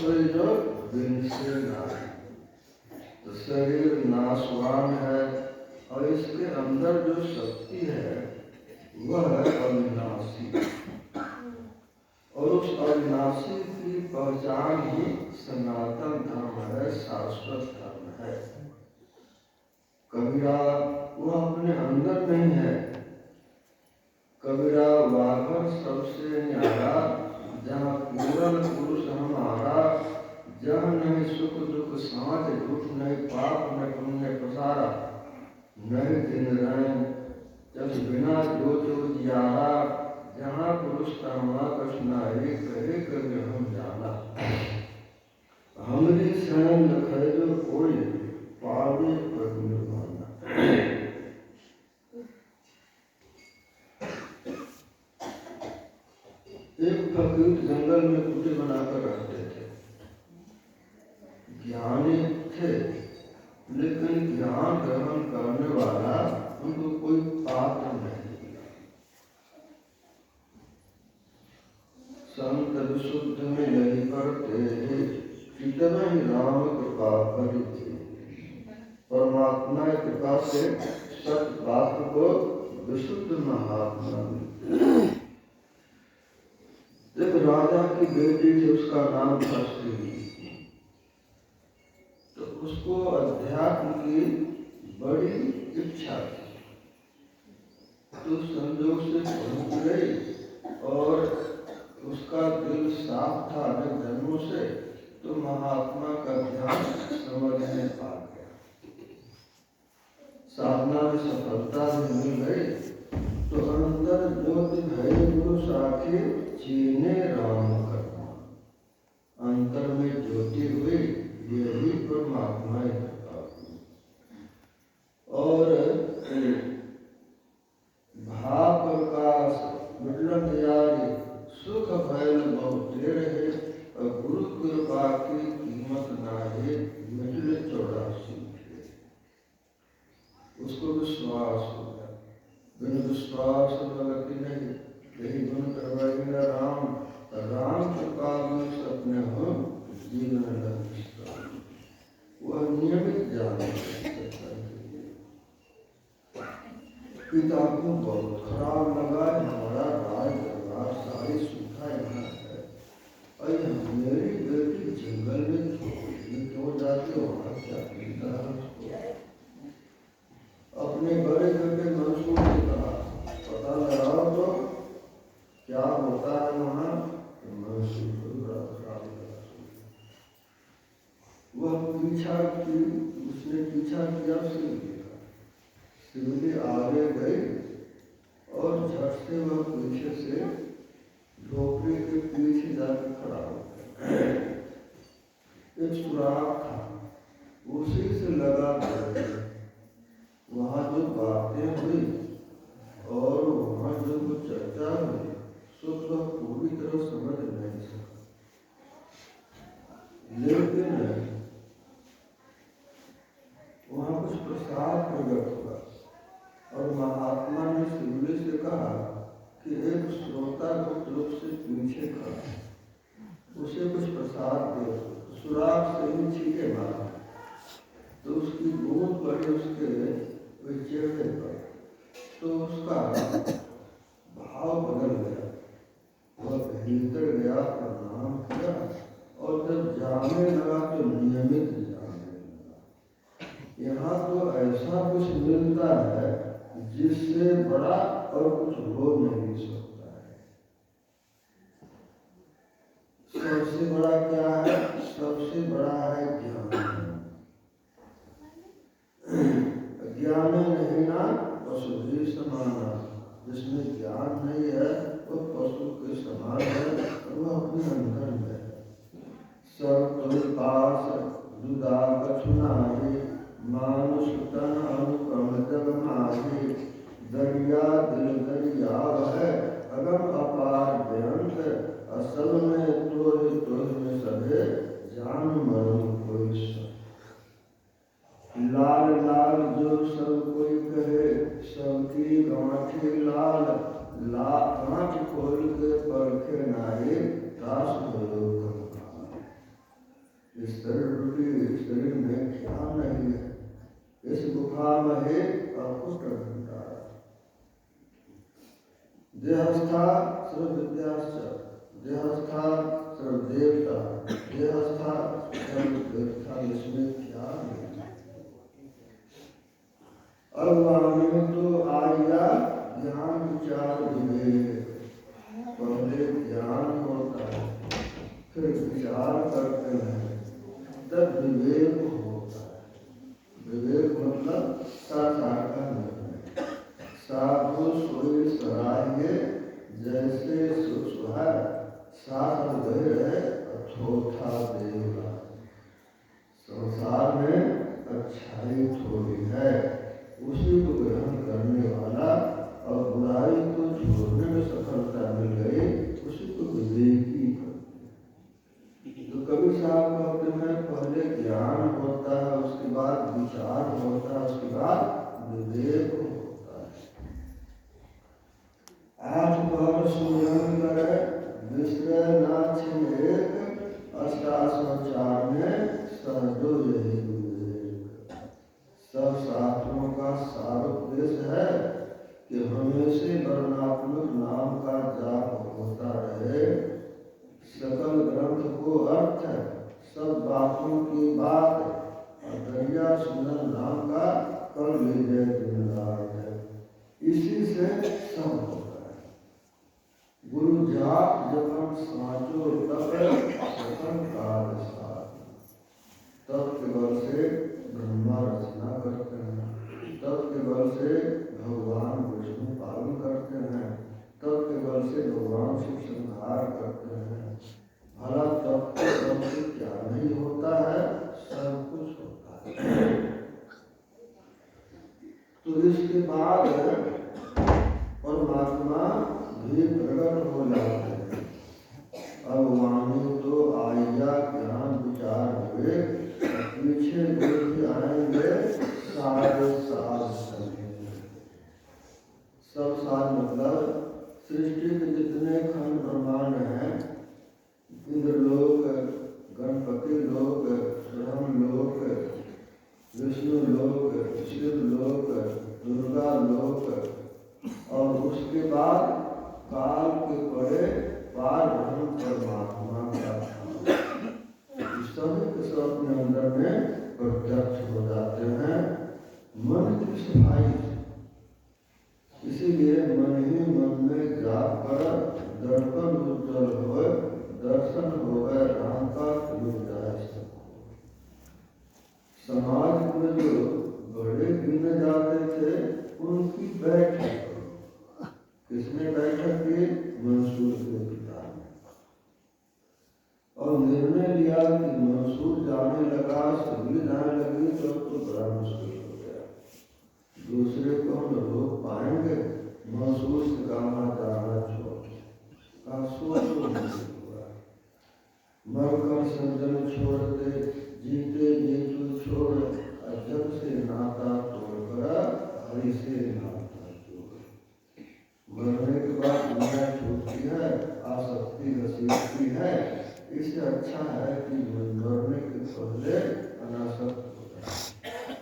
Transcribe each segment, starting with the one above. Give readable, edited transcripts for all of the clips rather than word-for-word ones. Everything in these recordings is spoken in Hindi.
शरीर विनश्य नाश, तो शरीर नाशवान है और इसके अंदर जो शक्ति है वह है अविनाशी, और उस अविनाशी की पहचान ही सनातन धर्म है, शाश्वत धर्म है। कबीरा वह अपने अंदर नहीं है। कबीरा वाघर सबसे न्यारा, जहाँ पूर्ण पुरुष हमारा, जहाँ नहीं सुख दुख साँझ दुख, नहीं पाप न पुण्य पसारा, नहीं दिन रैन जब बिना ज्योति उजियारा, जहाँ पुरुष कामा कठिनाई कहे कभी हम जाना। हमरी शरण लखै जो कोई पावे पर निर्वाणा। एक फकीर जंगल में कुटी बनाकर रहते थे। ज्ञानी थे, लेकिन ज्ञान ग्रहण करने वाला उनको कोई पात्र नहीं मिला। संत विशुद्ध में यही करते हैं, इतना ही राम कृपा करते। परमात्मा की कृपा से सत्य पात्र को विशुद्ध महात्मा मिलते। जब राजा की बेटी थी, उसका नाम था श्री, तो उसको अध्यात्म की बड़ी इच्छा थी। तो संजोग से पहुंच गई और उसका दिल साफ था अनेक जन्मों से, तो महात्मा का ध्यान समझने पा गया। साधना में सफलता भी मिल गई, तो अंतर ज्योति भय गुरु साखी चीने राम करना। अंतर में ज्योति हुई, यही परमात्मा ही करता। और भाव प्रकाश विडलन यारी सुख भयल बहुते रहे, और गुरु कृपा की कीमत नाहे मिले 84। उसको विश्वास हो गया। बिन विश्वास भगति नहीं, यही गुण करवाई राम, राम कृपा में सपने हो जीवन लग। वह नियमित जान पिता को बहुत खराब लगा, हमारा राज दरबार सारी सुविधा यहाँ है, अरे मेरी बेटी जंगल में क्यों जाते, वहाँ क्या मिलता है। अपने बड़े बेटे मंसूर से कहा, पता लगाओ तो क्या होता है वहाँ। मंसूर को बड़ा खराब लगा। वह पीछा की, उसने पीछा किया, शिवली आगे गई और झट से वह पीछे से झोपड़ी के पीछे जाकर खड़ा हो गया। एक सुराग था, उसी से लगा गया। वहाँ जो बातें हुई और वहाँ जो कुछ चर्चा हुई, सो वह पूरी तरह समझ नहीं सका। लेकिन वहाँ कुछ प्रसाद प्रकट हुआ और महात्मा ने शिवली से कहा कि एक श्रोता गुप्त रूप से पीछे खड़ा, उसे कुछ प्रसाद दे। सुराग से ही छीके मारा, तो उसकी बूंद पड़ी उसके चेहरे पर, तो उसका भाव बदल गया। वह भीतर गया, प्रणाम किया, और जब जाने लगा तो नियमित जाने लगा। यहाँ तो ऐसा कुछ मिलता है जिससे बड़ा और कुछ हो नहीं सकता है। सबसे बड़ा क्या है? सबसे बड़ा है ज्ञान। ज्ञान नहीं ना पशु भी समाना, जिसमें ज्ञान नहीं है वो पशु के समान है, वह अपने अंदर में है। सब तुम पास जुदा कछुनाहे, मानुष तन अनुपम जग माहे। दरिया दिल दरिया है, अगम अपार बेअंत, असल में तोहि में सभे जान मरण कोई सब। लाल लाल जो सब कोई कहे, सबकी गांठी लाल, गांठ खोल के परखे नाहे, दास भयो कंकाल। इस शरीर में क्या नहीं है। इस गुफा में है अकुट भंडार। देहस्था सर्वविद्याश्च, देहस्था सर्वदेवता, देहस्था सर्वदेवता, इसमें क्या नहीं। अब तो आया ज्ञान विचार विवेक। पहले ज्ञान होता है, फिर विचार करते हैं, तब विवेक होता है। विवेक मतलब साकार का निर्णय। साधु सोई सराहे जैसे सुसुहा, साथ गए अथोथा देवरा। संसार में अच्छाई थोड़ी है, उसी को ग्रहण करने वाला, और बुराई को छोड़ने में सफलता मिल गई, उसी को विवेकी कहते। तो कबीर साहब कहते हैं पहले ज्ञान होता है, उसके बाद विचार होता है, उसके बाद विवेक होता है। आज पर सुमिरन करे विश्रय नाथ एक, अष्टासचार में सहजो यही विवेक। सब शास्त्रों का सार उद्देश्य है कि हमेशा वर्णात्मक नाम का जाप होता रहे। सकल ग्रंथ को अर्थ है, सब बातों की बात, और दरिया सुंदर नाम का कर लीजिए जिम्मेदार है। इसी से सब होता है। गुरु जाप जपन साचो तप सकल काल साथ। तब के बल से ब्रह्मा रचना करते हैं, तब के बल से भगवान विष्णु पालन करते हैं, तब के बल से भगवान शिव संहार करते हैं। भला तब से क्या नहीं होता है, सब कुछ होता है। तो इसके बाद परमात्मा भी प्रकट हो जाते हैं। अब वाणी तो आया ज्ञान विचार हुए, पीछे भी आएंगे सारे साध संगे। सब साध मतलब सृष्टि के जितने खंड ब्रह्मांड हैं, इंद्रलोक, गणपति लोक, ब्रह्मलोक, विष्णु लोक, शिव लोक, दुर्गा लोक, और उसके बाद काल के परे पार ब्रह्म परमात्मा का सब अपने अंदर में प्रत्यक्ष हो जाते हैं मन की सफाई से। इसीलिए मन ही मन में जाप कर दर्पण उज्जवल हो, दर्शन हो गए राम का मिल जाए सबको। समाज में जो बड़े गिने जाते थे उनकी बैठक, किसने बैठक की? मंसूर के पिता ने। और निर्णय लिया कि मंसूर जाने लगा, सभी जाने लगी, तो बड़ा मुश्किल हो गया। दूसरे को हम रोक पाएंगे? मंसूर से कहा जाना छोड़, सोचो नहीं हुआ। मरकर सज्जन छोड़ दे, जीते जीतू छोड़, जब से नाता तोड़कर हरि से नाता जोड़। मरने के बाद दुनिया छूटती है, आसक्ति घसीटती है। इससे अच्छा है कि मरने के पहले अनासक्त हो जाए।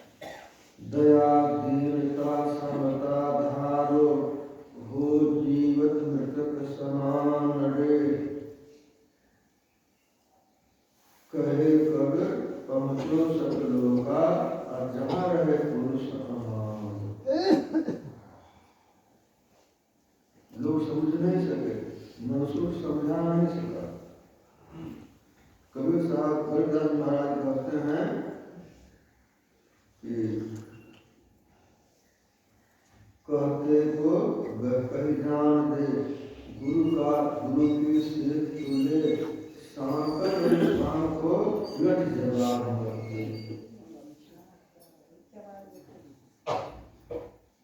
दया दीनता समता धारो, हो जीवत मृतक समान रे। कहे कबीर पहुँचो सकलोका, और जहाँ रहे पुरुष अमान। लोग समझ नहीं सके, मंसूर समझा नहीं सका। कबीर साहब कबीरदास महाराज कहते हैं कि कहते को कही जान दे, गुरु की सिर चूले, शाम को लट जवाब करते।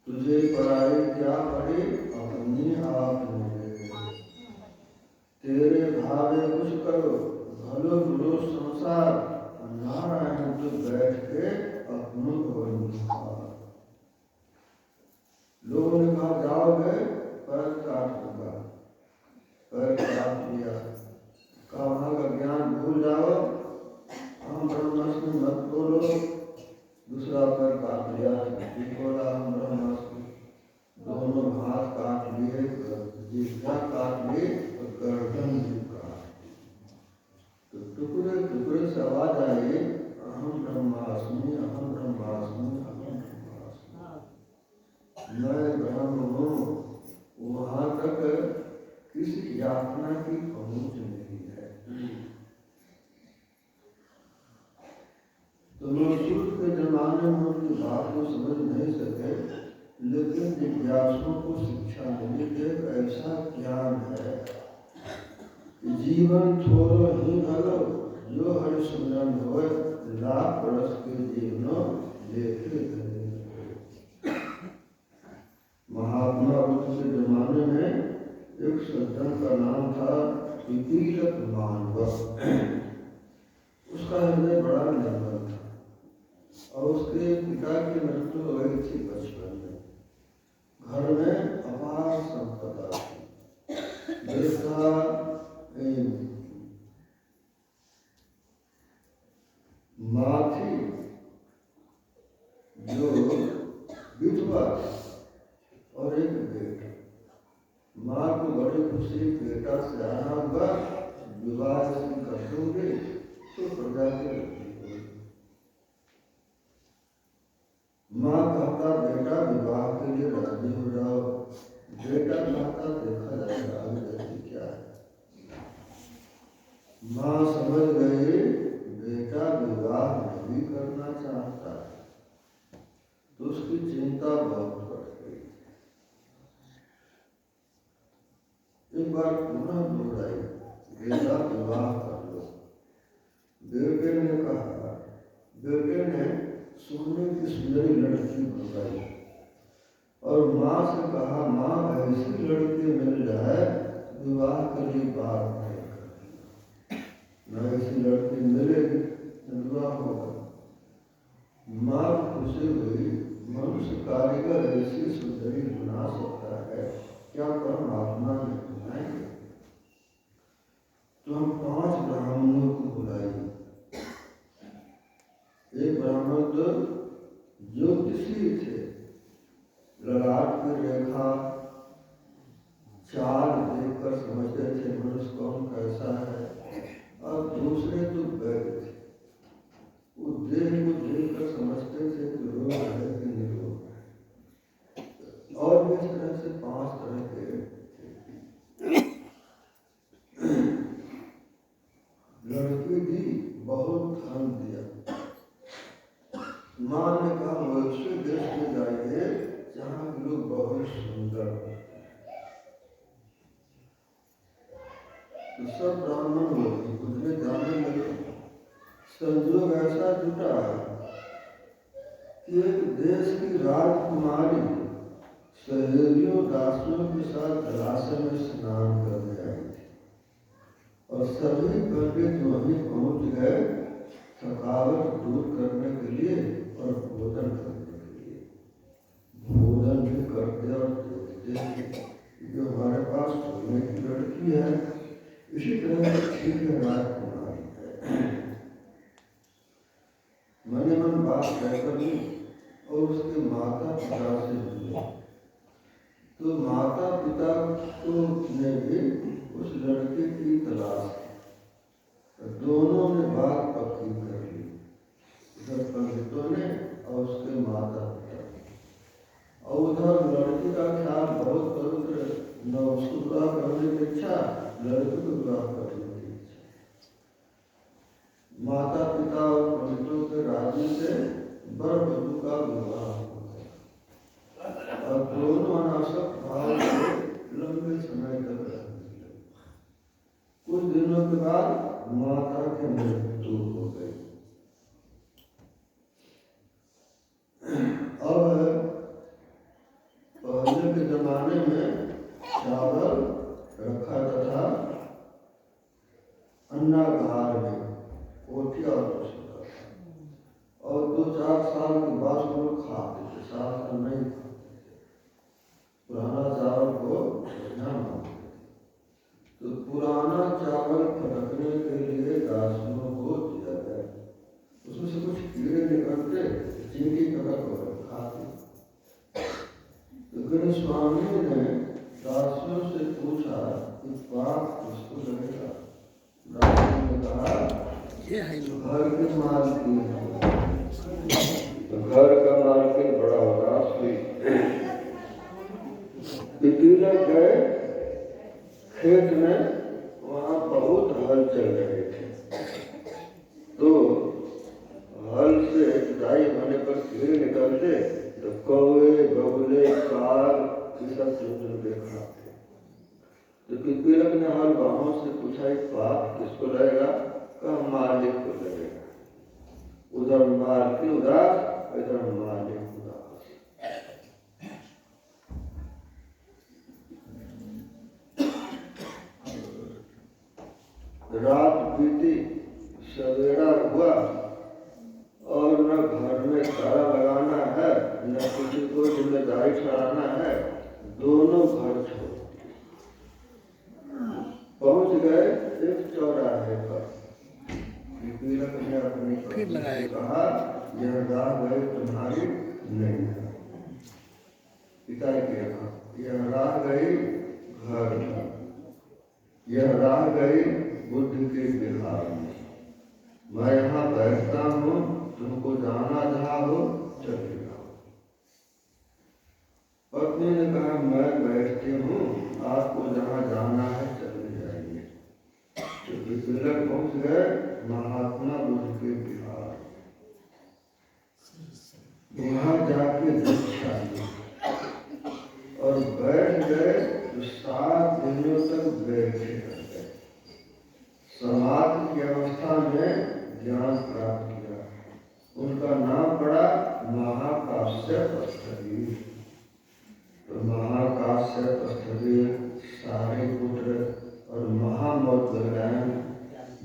तुझे पढ़ाई क्या पढ़ी, अपनी आप मिले। तेरे भावे कुछ करो, भलो बुरो संसार, नारायण तो बैठ के अपनों को निखार। लोगों ने कहा जाओगे, पैर काट दूंगा, पैर काट लिया। कहा वहाँ का ज्ञान भूल जाओ, टुकड़े टुकड़े से आवाज आई, अहम ब्रह्मास्मि, अहम ब्रह्मास्मि, अहम ब्रह्मास्मि, मैं ब्रह्म हूँ। वहां तक किसी यातना की पहुंच नहीं है। तो मसूद के जमाने में उनकी बात को समझ नहीं सके, लेकिन जिज्ञासुओं को शिक्षा मिली कि ऐसा ज्ञान है कि जीवन थोड़ो ही भलो, जो हर सुमरन हो लाख वर्ष के जीवनों लेखे धन्य। महात्मा बुद्ध के जमाने में एक सज्जन का नाम था पिपीलक मानव। उसका हृदय बड़ा निर्मल था और उसके पिता की मृत्यु हो गई थी बचपन में। घर में अपार संपदा थी। बेटा माँ थी जो विधवा और एक बेटा। माँ को बड़ी खुशी, बेटा से आना हुआ, विवाह कर दूंगी तो प्रजा के रखी। माँ कहता बेटा विवाह के लिए राजी हो जाओ। बेटा कहता देखा जाएगा आगे गति क्या है। माँ समझ गई बेटा विवाह नहीं करना चाहता है, तो उसकी चिंता बहुत बढ़ गई। एक बार पुनः दोहराई, बेटा विवाह कर लो। बेटे ने कहा, बेटे ने सोने की सुंदरी लड़की बुलाई और माँ से कहा, माँ ऐसी लड़की मिल जाए विवाह के लिए बात नहीं करना, न ऐसी लड़की मिलेगी विवाह होगा। माँ खुशी हुई, मनुष्य कारीगर ऐसी सुंदरी बना सकता है, क्या परमात्मा ने बनाएंगे। तो हम 5 ब्राह्मणों को बुलाएंगे। एक ब्राह्मण तो ज्योतिषी थे, ललाट की रेखा चाल देखकर समझते थे मनुष्य कौन कैसा है, और दूसरे तो वैद्य थे, वो देह को देखकर समझते थे कि रोग है कि निरोग है। और इस तरह से 5 तरह के लड़की दी, बहुत धन दिया। माँ ने कहा वैसे देश में जाइए जहाँ के लोग बहुत सुंदर होते हैं। तो सब ब्राह्मण लोग उनमें जाने लगे। संजोग ऐसा जुटा कि एक देश की राजकुमारी सहेलियों दासियों के साथ जलाशय में स्नान करने आई थी और सभी पंडित वहीं पहुंच गए थकावट दूर करने के लिए और भोजन करने के लिए। भोजन भी करते और देखते जो हमारे पास सोने की लड़की है, इसी तरह से ठीक है राजकुमारी है। मने मन बात कहकर ली और उसके माता पिता से मिले। तो माता पिता को ने भी उस लड़के की तलाश की। दोनों ने बात पक्की कर ली, उधर पंडितों ने और उसके माता पिता। और उधर लड़की का ख्याल बहुत पवित्र, न उसको विवाह करने की इच्छा, लड़के को विवाह करने की इच्छा। माता पिता और पंडितों के राजी से वर वधू का विवाह हो गया और दोनों अनासक्त भाव से लंबे समय तक रहने लगे। कुछ दिनों के बाद माता की मृत्यु हो गई। अब पहले के जमाने में चावल रखा था अन्नागार में, कोठिया और 2-4 साल के बाद लोग खाते थे, साल का नहीं खाते थे। पुराना चावल को बढ़िया मानते थे। तो पुराना चावल फटकने के लिए दासियों को दिया गया। उसमें से कुछ कीड़े निकलते, जिनकी कदर खाते। तो गणेश स्वामी ने दासियों से पूछा कि पाप किसको लगेगा। दासियों ने कहा घर के मालकिन, घर का मालकिन बड़ा उदास हुई। पिपीलक गए खेत में, वहाँ बहुत हल चल रहे थे। तो हल से जुताई होने पर कीड़े निकलते तो कौवे, बगुले, काग ये सब चुन देखा। तो पिपीलक ने हल बाहों से पूछा, एक पाप किसको लगेगा? कहा मालिक को लगेगा। उधर मालिक उदास, इधर मालिक उदास। रात बीती, सवेरा हुआ और न घर में ताला लगाना है, न किसी को जिम्मेदारी ठहराना है। दोनों घर छोड़ पहुंच गए एक चौराहे पर। पिपीलक ने अपनी पत्नी से कहा, यह राह गई तुम्हारी नहीं है। पिता ने कहा, यह राह गई घर में, यह राह गई बुद्ध के बिहार में। मैं यहाँ बैठता हूँ, तुमको जाना जहाँ हो चले जाओ। पत्नी ने कहा, मैं बैठती हूँ, आपको जहाँ जाना है चले जाइए। तो पिपीलक पहुँच गए महात्मा बुद्ध के बिहार। वहाँ जाके दीक्षा ली और बैठ गए तो 7 दिनों तक बैठे रह गए। समाधि की अवस्था में ज्ञान प्राप्त किया। उनका नाम पड़ा महाकाश्यप स्थविर। तो महाकाश्यप स्थविर, सारिपुत्र और महामौद्गल्यन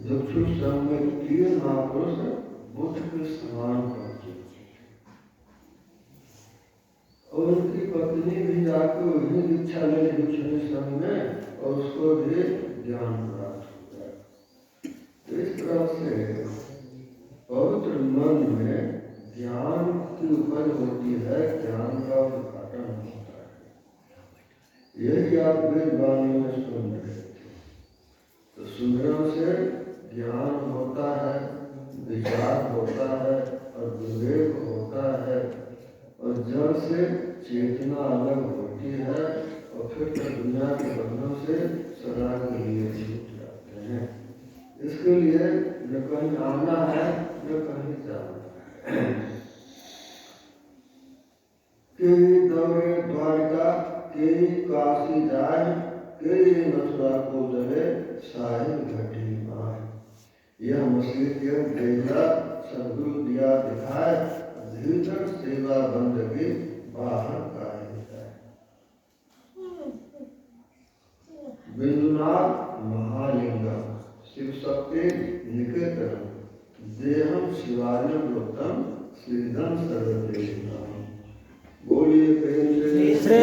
भिक्षु संघ में 3 महापुरुष बुद्ध के समान पहुंचे। और उनकी पत्नी भी जाकर वही दीक्षा ले भिक्षु संघ में और उसको भी ज्ञान प्राप्त हो गया। तो इस तरह से पवित्र मन में ज्ञान की उपज होती है, ज्ञान का उद्घाटन होता है। यही आप वेद वाणी में सुन रहे थे। तो सुनने से ज्ञान होता है, विचार होता है और विवेक होता है, और जड़ से चेतना अलग होती है और फिर तो दुनिया के बंधनों से सदा के लिए छूट जाते हैं। इसके लिए न कहीं आना है न कहीं जाना है। के दौड़े द्वारिका, के काशी जाए, के मथुरा को जले, साहिल घटी माए। यह मसीह देवला सदगुरु दिया दिखाए, भीतर सेवा बंदगी बाहर काहे जाए। बिंदुनाथ महालिंगम शिव शक्ति निकेतन, देहम शिवालयम वृत्तम श्रीधम सर्वदेव। बोलिए प्रेम से